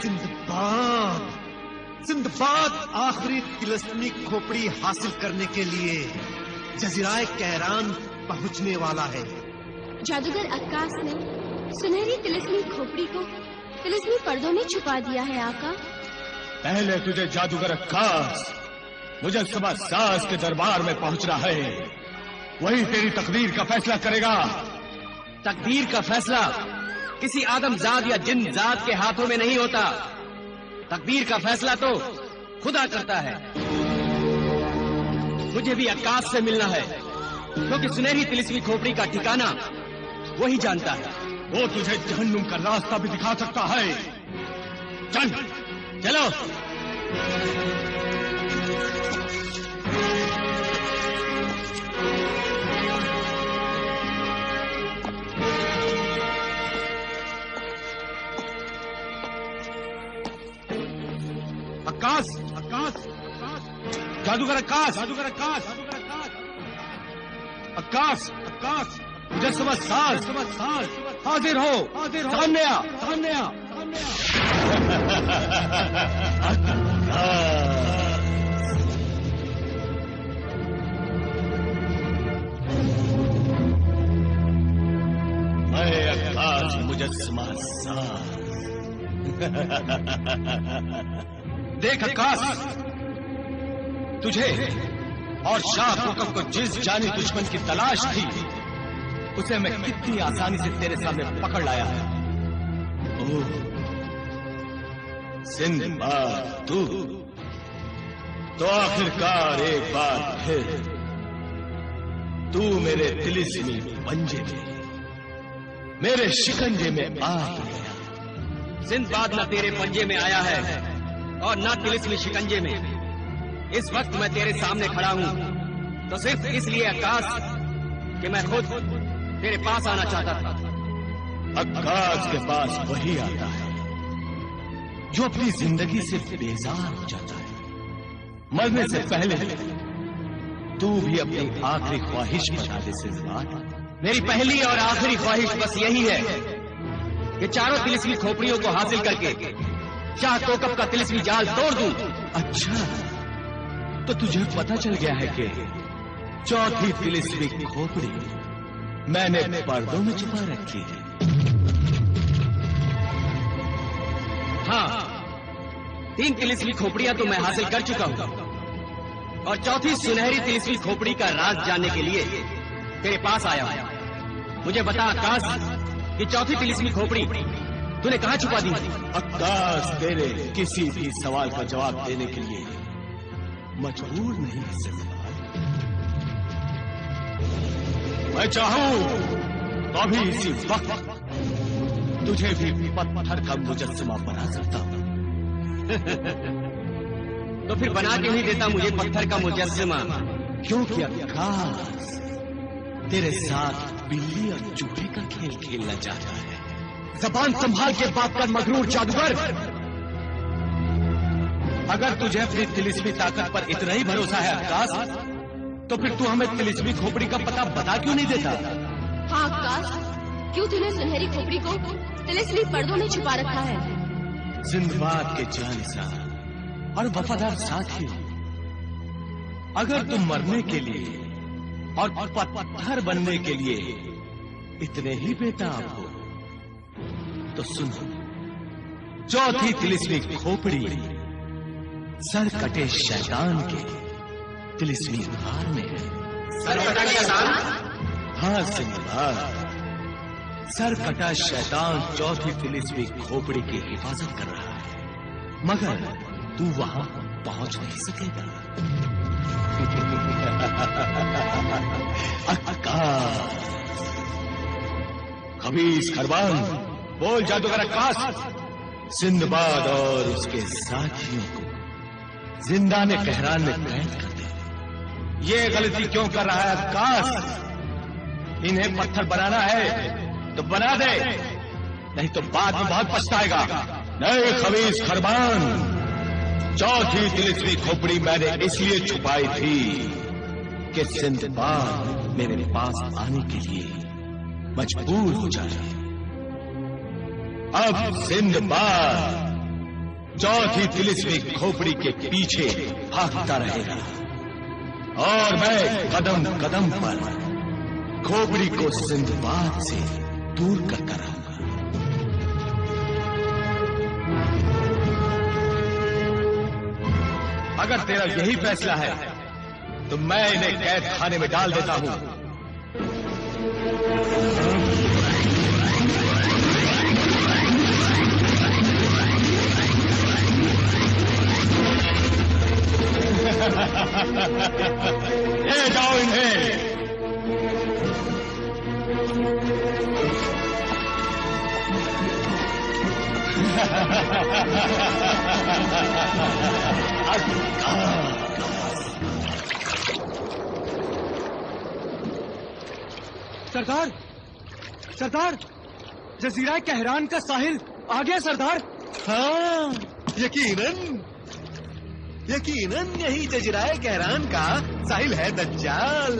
Sinbad, Sinbad आखिरी तिलिस्मी खोपड़ी हासिल करने के लिए जजीराए कहरान पहुंचने वाला है। जादूगर अक्कास ने सुनहरी तिलिस्मी खोपड़ी को तिलिस्मी पर्दों में छुपा दिया है आका। पहले तुझे जादूगर अक्कास मुजस्समा साज के दरबार में पहुंचना है, वही तेरी तकदीर का फैसला करेगा। तकदीर का फैसला किसी आदमजात या जिन जात के हाथों में नहीं होता। तकदीर का फैसला तो खुदा करता है। मुझे भी अक्कास से मिलना है, क्योंकि सुनहरी तिलिस्मी खोपड़ी का ठिकाना वही जानता है। वो तुझे जहन्नुम का रास्ता भी दिखा सकता है। चल चलो। अक्कास, अक्कास, जादूगर अक्कास, जादूगर अक्कास, अक्कास, अक्कास, मुजस्समा साज, हाजिर हो, सामने आ, सामने आ, सामने आ। मैं अक्कास मुजस्समा साज। देख अक्कास, तुझे और शाह कोकब को जिस जानी दुश्मन की तलाश थी, उसे मैं कितनी आसानी से तेरे सामने पकड़ लाया है। ओह सिंदबाद, तू तो आखिरकार एक बार फिर तू मेरे तिलिस्मी पंजे में, मेरे शिकंजे में आ गया। सिंदबाद न तेरे पंजे में आया है और न तिलिस्मी शिकंजे में। इस वक्त मैं तेरे सामने खड़ा हूं तो सिर्फ इसलिए अक्कास कि मैं खुद तेरे पास आना चाहता था। अक्कास के पास वही आता है जो अपनी जिंदगी से बेजार हो जाता है। मरने से पहले तू भी अपनी आखिरी ख्वाहिश बता दे सिंदबाद। मेरी पहली और आखिरी ख्वाहिश बस यही है कि चारों तिलिस्मी खोपड़ियों को हासिल करके शाह कोकब का तिलिस्मी जाल तोड़ दूं। अच्छा, तो तुझे पता चल गया है कि चौथी तिलिस्मी खोपड़ी मैंने पर्दों में छुपा रखी है। हाँ, 3 तिलिस्मी खोपड़ियां तो मैं हासिल कर चुका हूं और चौथी सुनहरी तिलिस्मी खोपड़ी का राज जानने के लिए तेरे पास आया हूं। मुझे बता अक्कास कि चौथी तिलिस्मी खोपड़ी तूने कहां छुपा दी? अक्कास तेरे किसी भी सवाल का जवाब देने के लिए मजबूर नहीं है सिंदबाद। मैं चाहूं तो अभी इसी वक्त तुझे भी पत्थर का मुजस्समा बना सकता हूं। तो फिर बना क्यों नहीं देता मुझे पत्थर का मुजस्समा? क्योंकि अक्कास तेरे साथ बिल्ली और चूहे का खेल खेलना चाहता है। ज़बान संभाल के बात कर मगरूर जादूगर। अगर तुझे अपनी तिलिस्मी ताकत पर इतना ही भरोसा है अक्कास, तो फिर तू हमें तिलिस्मी खोपड़ी का पता बता क्यों नहीं देता? हाँ अक्कास, क्यों तूने सुनहरी खोपड़ी को तिलिस्मी पर्दों में छुपा रखा है? सिंदबाद के जानसार और वफादार साथी, अगर तुम मरने के लिए और पत्थर बनने के लिए इतने ही बेताब हो तो सुनो, चौथी तिलिस्मी खोपड़ी सर कटे शैतान के तिलिस्मी हार में है। सर कटा शैतान? हाँ सिंदबाद, सर कटा शैतान चौथी तिलिस्मी खोपड़ी की हिफाजत कर रहा है, मगर तू वहां पहुंच नहीं सकेगा। अक्कास, खबीस खरबान, बोल जादूगर अक्कास। सिंदबाद और उसके साथियों को जिंदाने कहरान में कैद कर दे। ये गलती क्यों कर रहा है अक्कास? इन्हें पत्थर बनाना है तो बना दे, नहीं तो बाद में बहुत पछताएगा। नहीं खबीस खरबान, चौथी तिलिस्मी खोपड़ी मैंने इसलिए छुपाई थी कि सिंदबाद मेरे पास आने के लिए मजबूर हो जाए। अब सिंदबाद चौथी तिलिस्मी खोपड़ी के पीछे भागता रहेगा और मैं कदम कदम पर खोपड़ी को सिंदबाद से दूर करता रहूंगा। अगर तेरा यही फैसला है तो मैं इन्हें कैद खाने में डाल देता हूं। ले जाओ इन्हें। सरदार, सरदार, जजीरा कहरान का साहिल आ गया सरदार। हाँ, यकीनन यकीनन यही जजीराए कहरान का साहिल है दज्जाल,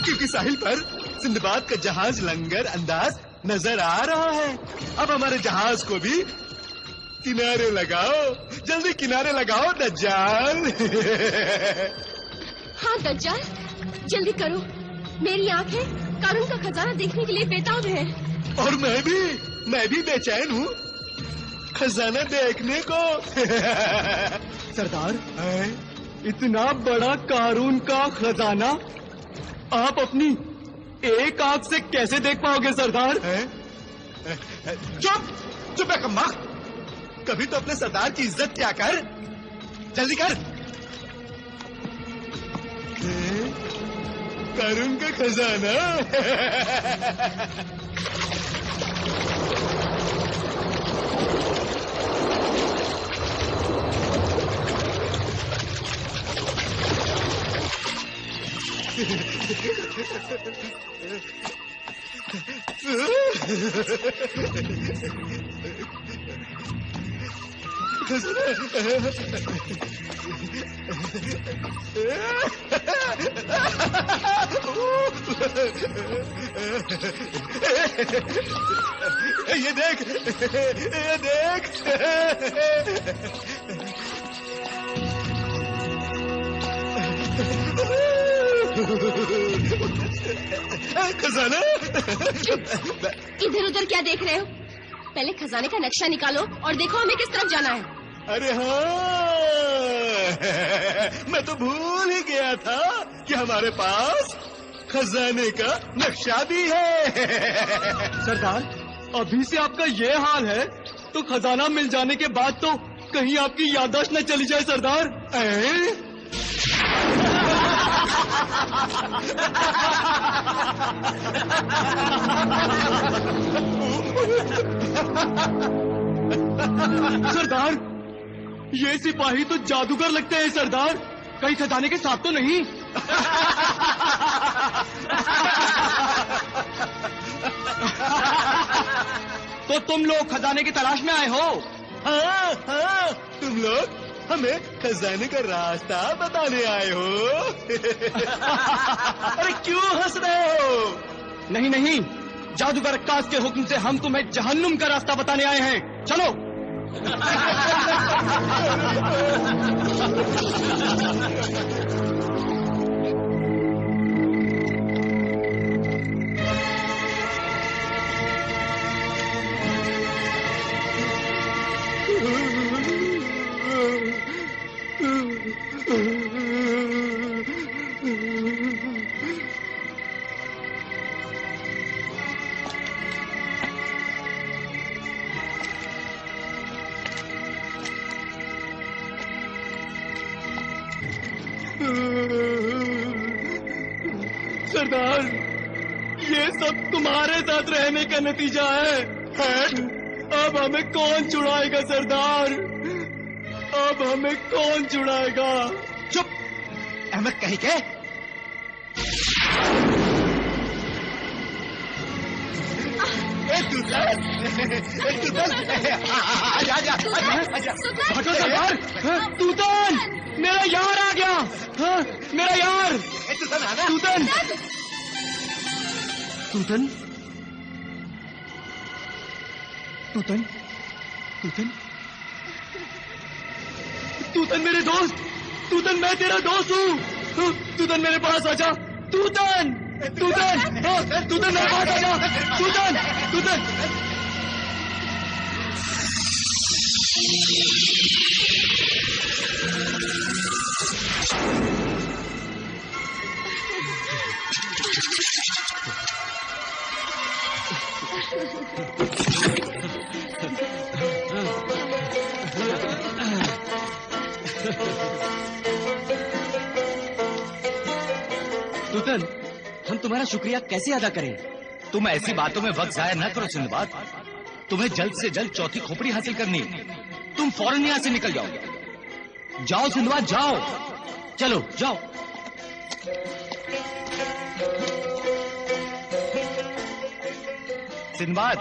क्योंकि साहिल पर सिंदबाद का जहाज लंगर अंदाज नजर आ रहा है। अब हमारे जहाज को भी किनारे लगाओ, जल्दी किनारे लगाओ दज्जाल। हाँ दज्जाल, जल्दी करो। मेरी आंखें कारून का खजाना देखने के लिए बेताब है। और मैं भी बेचैन हूँ खजाना देखने को। सरदार, इतना बड़ा कारून का खजाना आप अपनी एक आंख से कैसे देख पाओगे सरदार? चुप कम्मा, कभी तो अपने सरदार की इज्जत क्या कर। जल्दी कर। कारून का खजाना। ये देख, ये देख। खजाना। इधर उधर क्या देख रहे हो? पहले खजाने का नक्शा निकालो और देखो हमें किस तरफ जाना है। अरे हाँ, मैं तो भूल ही गया था कि हमारे पास खजाने का नक्शा भी है। सरदार, अभी से आपका ये हाल है तो खजाना मिल जाने के बाद तो कहीं आपकी याददाश्त न चली जाए सरदार। सरदार, ये सिपाही तो जादूगर लगते हैं सरदार, कहीं खजाने के साथ तो नहीं? तो तुम लोग खजाने की तलाश में आए हो? हाँ हाँ, तुम लोग हमें खजाने का रास्ता बताने आए हो। अरे क्यों हंस रहे हो? नहीं नहीं, जादूगर अक्कास के हुक्म से हम तुम्हें जहन्नुम का रास्ता बताने आए हैं। चलो। सरदार, ये सब तुम्हारे साथ रहने का नतीजा है। अब हमें कौन छुड़ाएगा सरदार? अब हमें कौन छुड़ाएगा? चुप अहमद कहीं के। हटो सरदार। तूतन, मेरा यार आ गया। मेरा यार तूतन। तूतन, तूतन, तूतन, तूतन मेरे दोस्त, तूतन मैं तेरा दोस्त हूँ। तूतन मेरे पास आजा, तूतन, तूतन, तूतन मेरे पास आजा, तूतन, तूतन। तूतन, हम तुम्हारा शुक्रिया कैसे अदा करें? तुम ऐसी बातों में वक्त जाया न करो सिंदबाद। तुम्हें जल्द से जल्द चौथी खोपड़ी हासिल करनी है। तुम फौरन यहां से निकल जाओ। जाओ सिंदबाद, जाओ। चलो जाओ। सिंदबाद,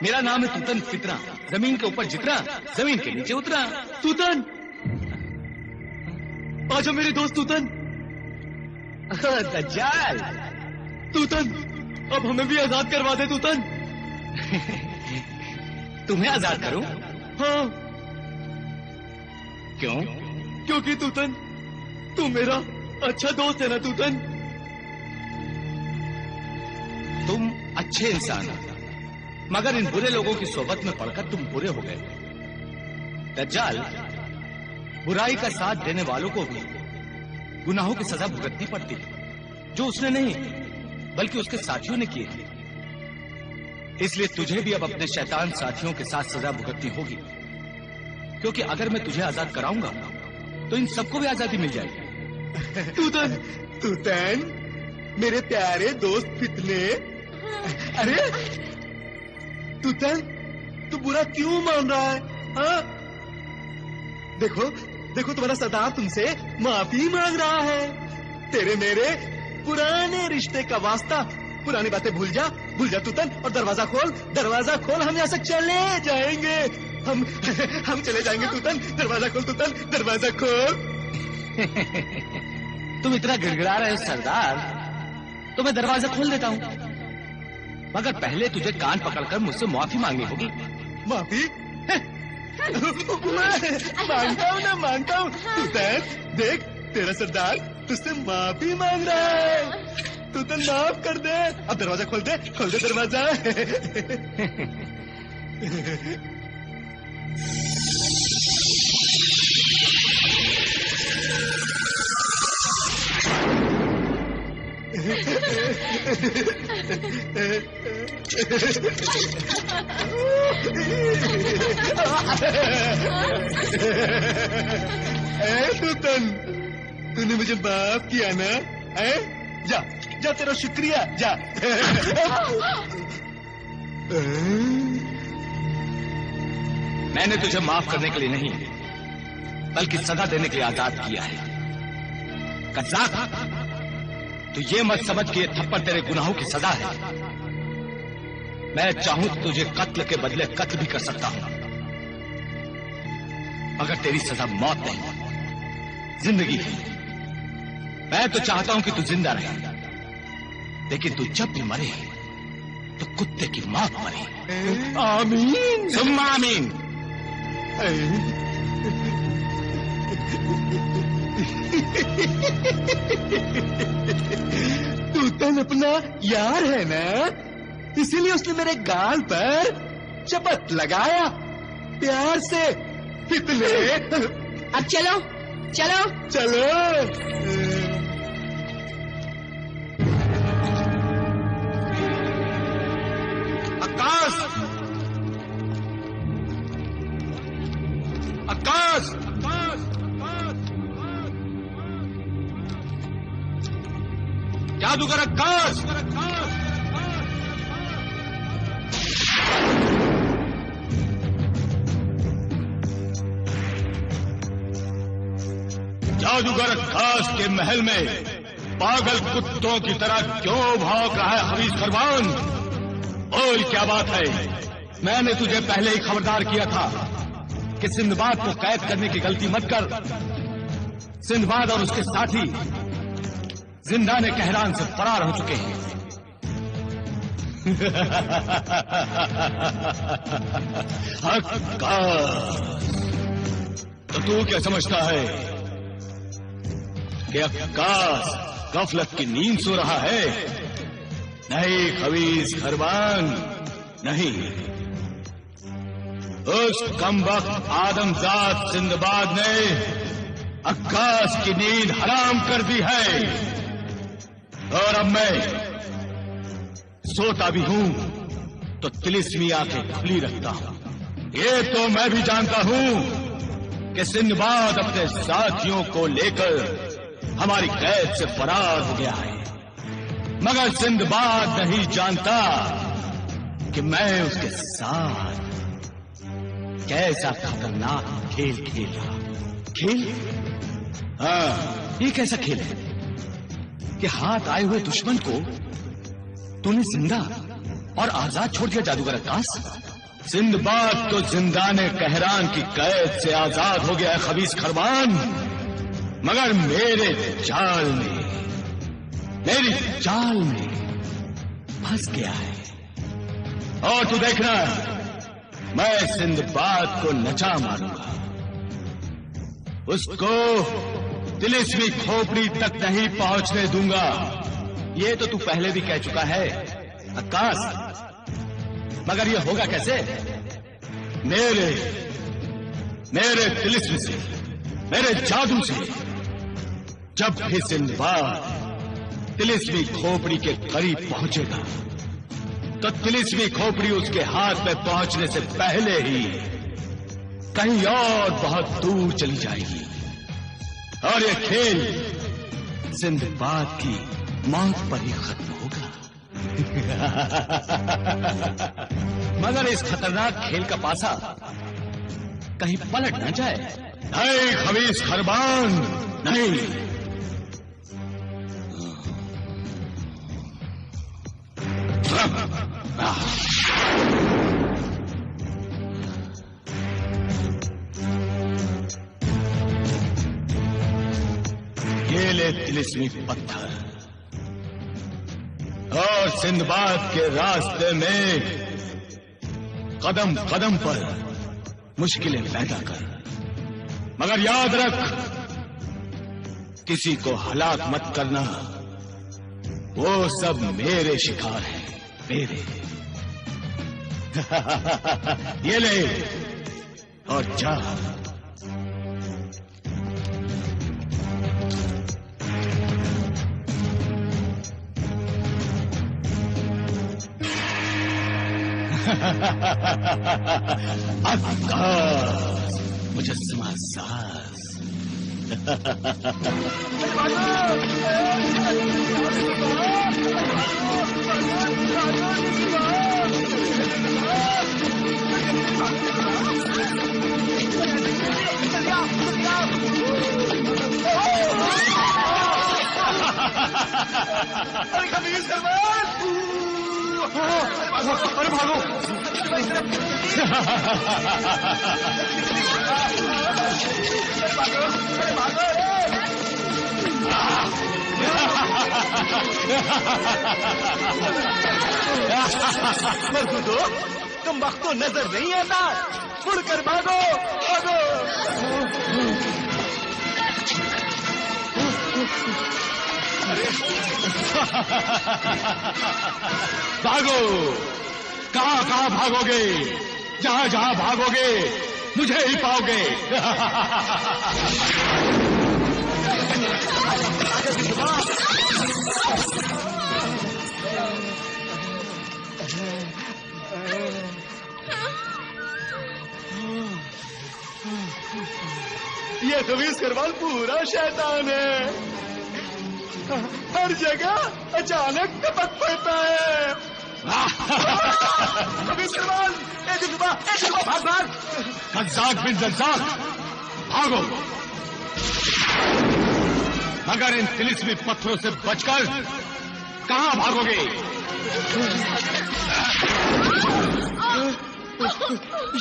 मेरा नाम है तूतन फितना। जमीन के ऊपर जितना, जमीन के नीचे उतरा। तूतन, आजा मेरे दोस्त तूतन। दज्जाल, तूतन, अब हमें भी आजाद करवा दे तूतन। तुम्हें आजाद करूं? हाँ, क्यों? क्योंकि तूतन तू मेरा अच्छा दोस्त है ना तूतन। तुम अच्छे इंसान हो, मगर इन बुरे लोगों की सोबत में पड़कर तुम बुरे हो गए। दज्जाल, बुराई का साथ देने वालों को भी गुनाहों की सजा भुगतनी पड़ती है, जो उसने नहीं बल्कि उसके साथियों ने की है। इसलिए तुझे भी अब अपने शैतान साथियों के साथ सजा भुगतनी होगी, क्योंकि अगर मैं तुझे आजाद कराऊंगा तो इन सबको भी आजादी मिल जाएगी। तूतन, तूतन मेरे प्यारे दोस्त फितने। अरे तूतन, तू बुरा क्यों मान रहा है? हाँ, देखो देखो, तुम्हारा सरदार तुमसे माफी मांग रहा है। तेरे मेरे पुराने रिश्ते का वास्ता, पुरानी बातें भूल जा तूतन, और दरवाजा खोल, हम यहाँ से चले जाएंगे। हम चले जाएंगे तूतन, दरवाजा खोल तूतन, दरवाजा खोल। तुम इतना गिड़गिड़ा रहे हो सरदार, तो मैं दरवाजा खोल देता हूँ, मगर पहले तुझे कान पकड़कर मुझसे माफी मांगनी होगी। माफी? मांगता हूँ तूतन, देख तेरा सरदार तुझसे माफी मांग रहा है। तूतन माफ कर दे। अब दरवाजा खोल दे दरवाजा। तूतन, तूने मुझे माफ किया ना? जा तेरा शुक्रिया, जा। मैंने तुझे माफ करने के लिए नहीं बल्कि सजा देने के लिए आजाद किया है। कज़्ज़ाब, तो ये मत समझ कि ये थप्पड़ तेरे गुनाहों की सजा है। मैं चाहूं तो तुझे कत्ल के बदले कत्ल भी कर सकता हूं, मगर तेरी सजा मौत नहीं, जिंदगी है। मैं तो चाहता हूं कि तू जिंदा रहे, लेकिन तू जब भी मरे तो कुत्ते की मौत मरे। आमीन, सुम्मा आमीन। तूतन अपना यार है ना, इसीलिए उसने मेरे गाल पर चपत लगाया प्यार से। कितने? अब चलो चलो चलो। आकाश, आकाश, जादूगर आकाश, जादूगर आकाश के महल में पागल कुत्तों की तरह क्यों भौंक रहा है हबीज फरमान? बोल, क्या बात है? मैंने तुझे पहले ही खबरदार किया था कि सिंदबाद को कैद करने की गलती मत कर। सिंदबाद और उसके साथी जिंदाने कहरान से फरार हो चुके हैं। अक्कास, तो तू क्या समझता है कि अक्कास गफलत की नींद सो रहा है? नहीं खबीस खरबान, नहीं। उस कमबख्त आदमजाद सिंदबाद ने अक्कास की नींद हराम कर दी है, और अब मैं सोता भी हूं तो तिलिस्मी आंखें खुली रखता हूं। ये तो मैं भी जानता हूं कि सिंदबाद अपने साथियों को लेकर हमारी कैद से फरार हो गया है, मगर सिंदबाद नहीं जानता कि मैं उसके साथ कैसा खतरनाक खेल खेल रहा। खेल? हाँ, ये कैसा खेल है कि हाथ आए हुए दुश्मन को तूने जिंदा और आजाद छोड़ दिया जादूगर अक्कास? सिंदबाद तो जिंदाने कहरान की कैद से आजाद हो गया है खबीस खरबान, मगर मेरी चाल में फंस गया है। और तू देखना, मैं सिंदबाद को नचा मारूंगा, उसको तिलिस्मी खोपड़ी तक नहीं पहुंचने दूंगा। ये तो तू पहले भी कह चुका है अक्कास, मगर ये होगा कैसे? मेरे तिलिस्म से, मेरे जादू से। जब भी सिंदबाद तिलिस्मी खोपड़ी के करीब पहुंचेगा तो तिलिस्मी खोपड़ी उसके हाथ में पहुंचने से पहले ही कहीं और बहुत दूर चली जाएगी, और ये खेल सिंदबाद की मौत पर ही खत्म होगा। मगर इस खतरनाक खेल का पासा कहीं पलट न जाए। नहीं खबीस खरबान, नहीं। ये ले तिलिस्मी पत्थर, और सिंदबाद के रास्ते में कदम कदम पर मुश्किलें पैदा कर, मगर याद रख, किसी को हलाक मत करना। वो सब मेरे शिकार हैं, मेरे। ये ले और जा। अक्कास, मुजस्समा साज। अरे खबीस खरबान, अरे भागो। मर्दो, तुम वक्त तो नजर नहीं आता, मुड़कर भागो, भागो। भागो, कहां कहां भागोगे? जहां जहां भागोगे मुझे ही पाओगे। ये खबीस खरबान पूरा शैतान है, हर जगह अचानक टपक पड़ता है। खबीस खरबान, भाग भाग। रज़्ज़ाक बिन रज़्ज़ाक, भागो, मगर इन तिलिस्मी पत्थरों से बचकर कहां भागोगे?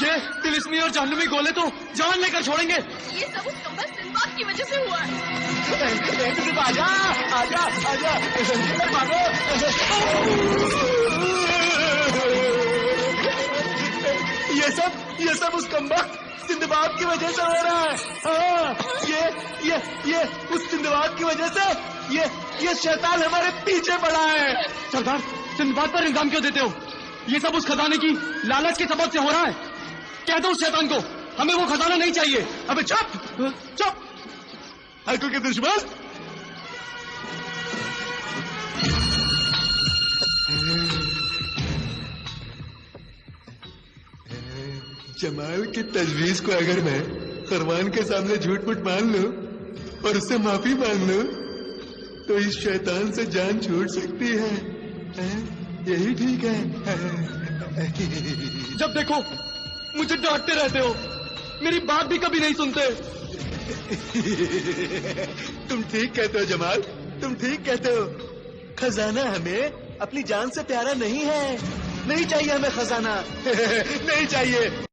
ये तिलिस्मी और जहन्नुमी गोले तो जान लेकर छोड़ेंगे। ये सब उस कमबख्त सिंदबाद की वजह से हुआ है। आजा, आजा, आजा, भागो। ये सब उस कमबख्त सिंदबाद की वजह से हो रहा है। हाँ, ये उस सिंदबाद की वजह से ये शैतान हमारे पीछे पड़ा है। सरदार, सिंदबाद पर इल्जाम क्यों देते हो? ये सब उस खजाने की लालच के सबब से हो रहा है। कह दो उस शैतान को हमें वो खजाना नहीं चाहिए। अबे चुप हल्कू के दुश्मन। जमाल की तजवीज को अगर मैं फरमान के सामने झूठ मूठ मान लूं और उससे माफी मांग लूं तो इस शैतान से जान छूट सकती है। यही ठीक है। जब देखो मुझे डांटते रहते हो, मेरी बात भी कभी नहीं सुनते। तुम ठीक कहते हो जमाल, तुम ठीक कहते हो। खजाना हमें अपनी जान से प्यारा नहीं है। नहीं चाहिए हमें खजाना। नहीं चाहिए।